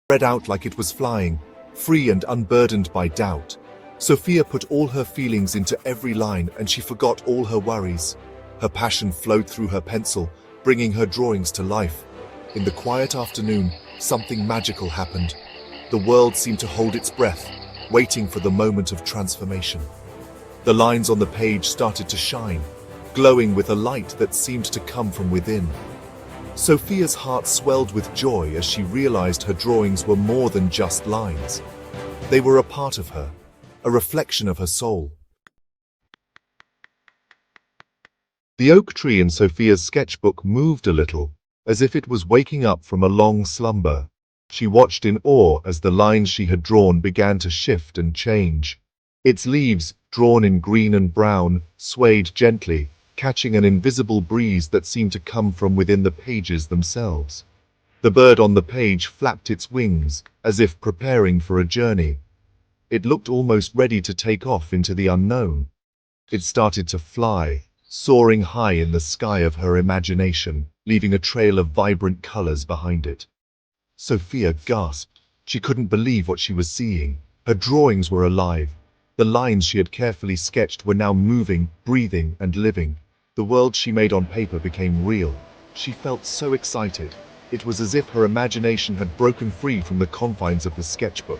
spread out like it was flying, free and unburdened by doubt. Sophia put all her feelings into every line and she forgot all her worries. Her passion flowed through her pencil, bringing her drawings to life. In the quiet afternoon, something magical happened. The world seemed to hold its breath, waiting for the moment of transformation. The lines on the page started to shine, glowing with a light that seemed to come from within. Sophia's heart swelled with joy as she realized her drawings were more than just lines. They were a part of her, a reflection of her soul. The oak tree in Sophia's sketchbook moved a little, as if it was waking up from a long slumber. She watched in awe as the lines she had drawn began to shift and change. Its leaves, drawn in green and brown, swayed gently, catching an invisible breeze that seemed to come from within the pages themselves. The bird on the page flapped its wings, as if preparing for a journey. It looked almost ready to take off into the unknown. It started to fly, soaring high in the sky of her imagination, leaving a trail of vibrant colors behind it. Sophia gasped. She couldn't believe what she was seeing. Her drawings were alive. The lines she had carefully sketched were now moving, breathing, and living. The world she made on paper became real. She felt so excited. It was as if her imagination had broken free from the confines of the sketchbook.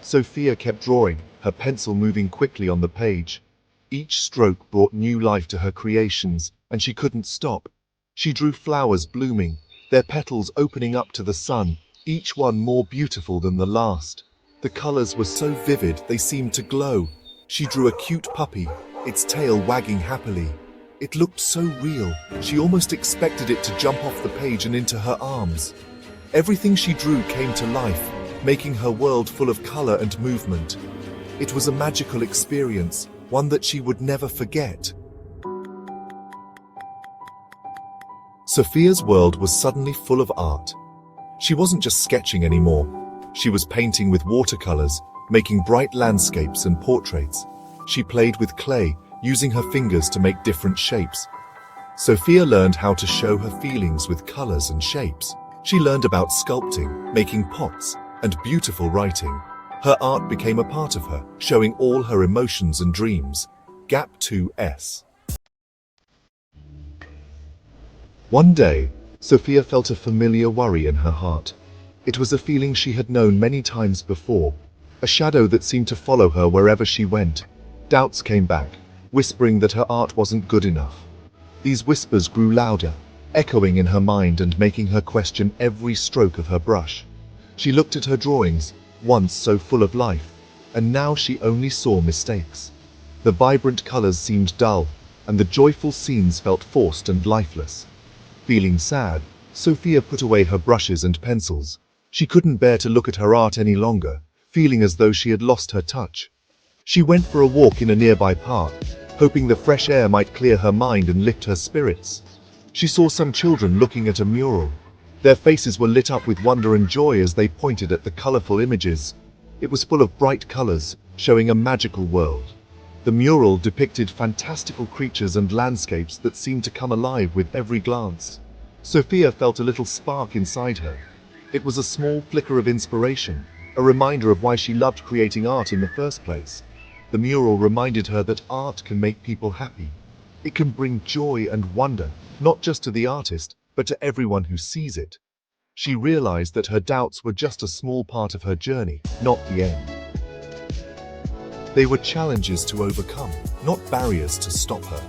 Sophia kept drawing, her pencil moving quickly on the page. Each stroke brought new life to her creations, and she couldn't stop. She drew flowers blooming, their petals opening up to the sun, each one more beautiful than the last. The colors were so vivid they seemed to glow. She drew a cute puppy, its tail wagging happily. It looked so real, she almost expected it to jump off the page and into her arms. Everything she drew came to life, making her world full of color and movement. It was a magical experience, one that she would never forget. Sophia's world was suddenly full of art. She wasn't just sketching anymore. She was painting with watercolors, making bright landscapes and portraits. She played with clay, using her fingers to make different shapes. Sophia learned how to show her feelings with colors and shapes. She learned about sculpting, making pots, and beautiful writing. Her art became a part of her, showing all her emotions and dreams. Gap 2S. One day, Sophia felt a familiar worry in her heart. It was a feeling she had known many times before, a shadow that seemed to follow her wherever she went. Doubts came back, whispering that her art wasn't good enough. These whispers grew louder, echoing in her mind and making her question every stroke of her brush. She looked at her drawings, once so full of life, and now she only saw mistakes. The vibrant colors seemed dull, and the joyful scenes felt forced and lifeless. Feeling sad, Sophia put away her brushes and pencils. She couldn't bear to look at her art any longer, feeling as though she had lost her touch. She went for a walk in a nearby park, hoping the fresh air might clear her mind and lift her spirits. She saw some children looking at a mural. Their faces were lit up with wonder and joy as they pointed at the colorful images. It was full of bright colors, showing a magical world. The mural depicted fantastical creatures and landscapes that seemed to come alive with every glance. Sophia felt a little spark inside her. It was a small flicker of inspiration, a reminder of why she loved creating art in the first place. The mural reminded her that art can make people happy. It can bring joy and wonder, not just to the artist, but to everyone who sees it. She realized that her doubts were just a small part of her journey, not the end. They were challenges to overcome, not barriers to stop her.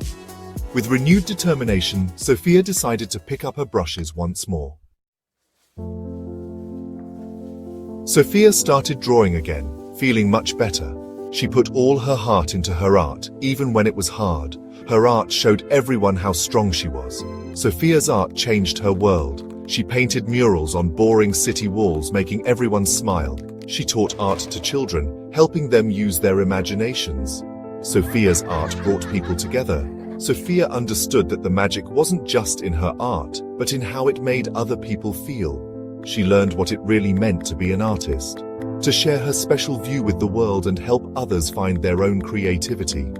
With renewed determination, Sophia decided to pick up her brushes once more. Sophia started drawing again, feeling much better. She put all her heart into her art, even when it was hard. Her art showed everyone how strong she was. Sophia's art changed her world. She painted murals on boring city walls, making everyone smile. She taught art to children, helping them use their imaginations. Sophia's art brought people together. Sophia understood that the magic wasn't just in her art, but in how it made other people feel. She learned what it really meant to be an artist, to share her special view with the world and help others find their own creativity.